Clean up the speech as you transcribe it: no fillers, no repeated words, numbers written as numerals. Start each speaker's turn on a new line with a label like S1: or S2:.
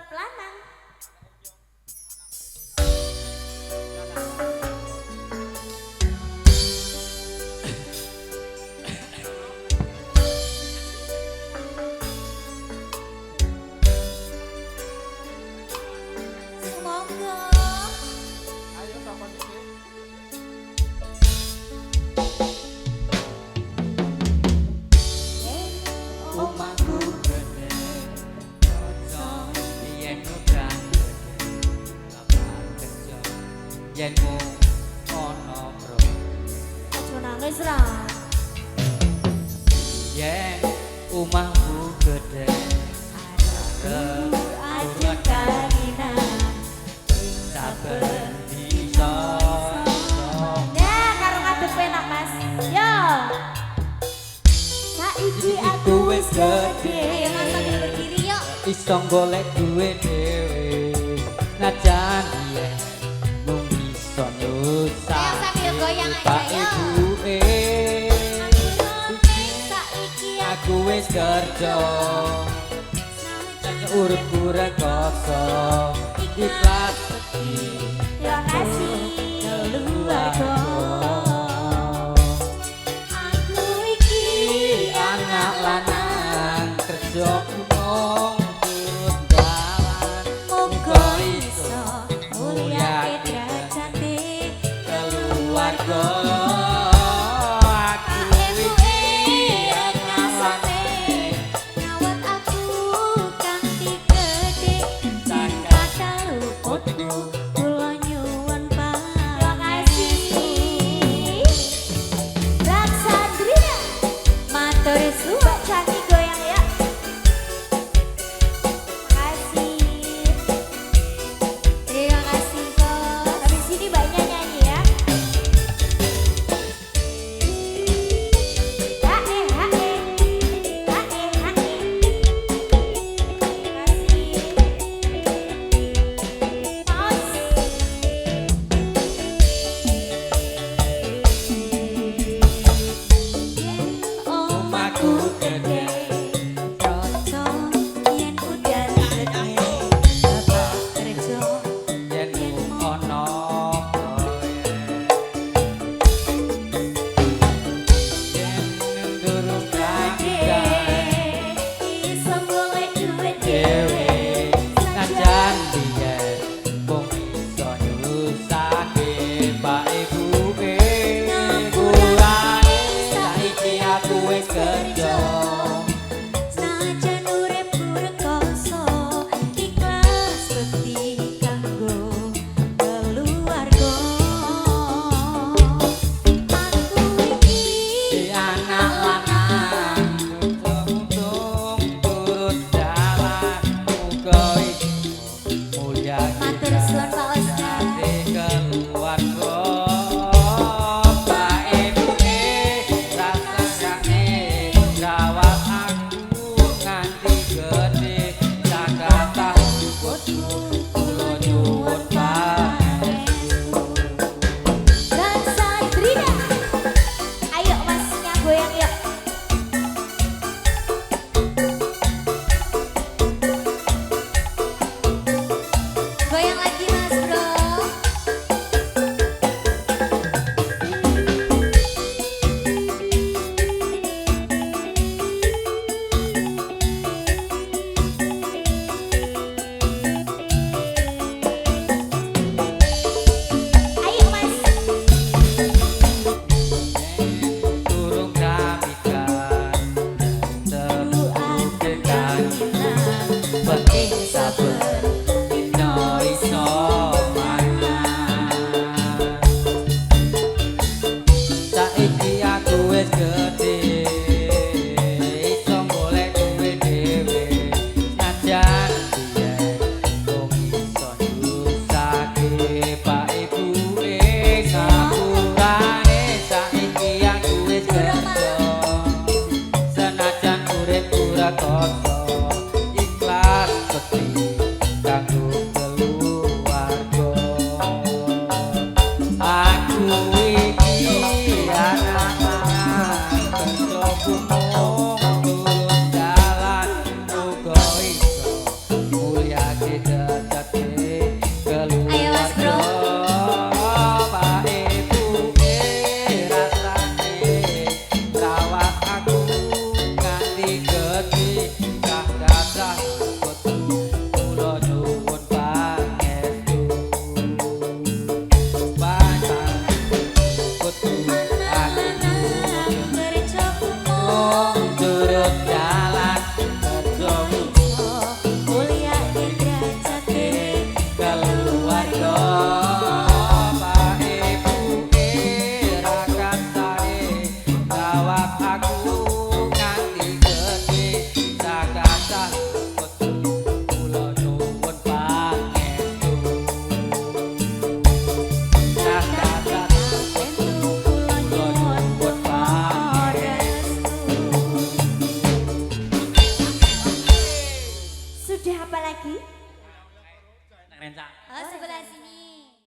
S1: tetep lanang. Semoga
S2: Ayo sapa iki?
S3: Omahku gede, kocok yen udan lapangan kerja yen mung ono bro
S1: aja nangis ra.
S3: yen omahku gede
S1: Aja kangenan.
S3: saben disa
S1: Ya karo ngadep enak Mas. Yo. Saiki aku wis gede. Ya Mas sambil berdiri yuk.
S3: iso golek duwe dhewe najan yen mung iso nyusah
S1: Ayo sambil goyang aja,
S3: Pak
S1: yuk.
S3: ibuke
S1: Saiki
S3: aku wis kerja uripku rekoso ikhlas
S1: terima kasih keluarga. Aku iki
S3: anak lanang kerja gunung turun dalan
S1: muga iso mulyake derajate
S3: keluarga aku
S1: ibuke
S3: anak
S1: ngasane
S3: lanang
S1: ngawat aku kanthi gedhe cinta kaluputku kula nyuwun pangasih Raksandrina matur suwun cantik goyang ya. Makasih. Terima kasih kok. Habis ini banyak nyanyi ya. Hae hae. Hae hae. Makasih. Maos.
S3: omahku gede
S1: Cocok yen udan gede. Bapak kerja
S3: yen mung ono yen durung kagitan
S1: iso golek duit
S3: dhewe
S1: dhewe.
S3: najan biyen mung iso nyusahke pak ibuke kurane saiki aku wis kerja
S1: Sajan uripku rekoso ikhlas bekti kanggo keluarga. Aku iki
S3: di anak lanang untung turun dalan muga iso mulia
S1: Matur suwun Pak Oscar.
S3: keluarga Pak ibuke rasane rawat aku nganti gede Jakarta ikutku kula nyuwun pangestu
S1: Dan Sandrina. Ayo Mas goyang yuk. Goyang lagi Mas Bro. Ayo Mas.
S3: turung kamikan tebuke kangenan penting saben dina iso mangan saiki aku wis gedhe iso golek duwe dhewe najan biyen mung iso nyusahke pak ibuke sapurane saiki aku wis kerja senajan urip ora koso ikhlas bekti
S1: Sudah apa lagi?
S3: Nang rencang.
S1: Oh, sebelah sini.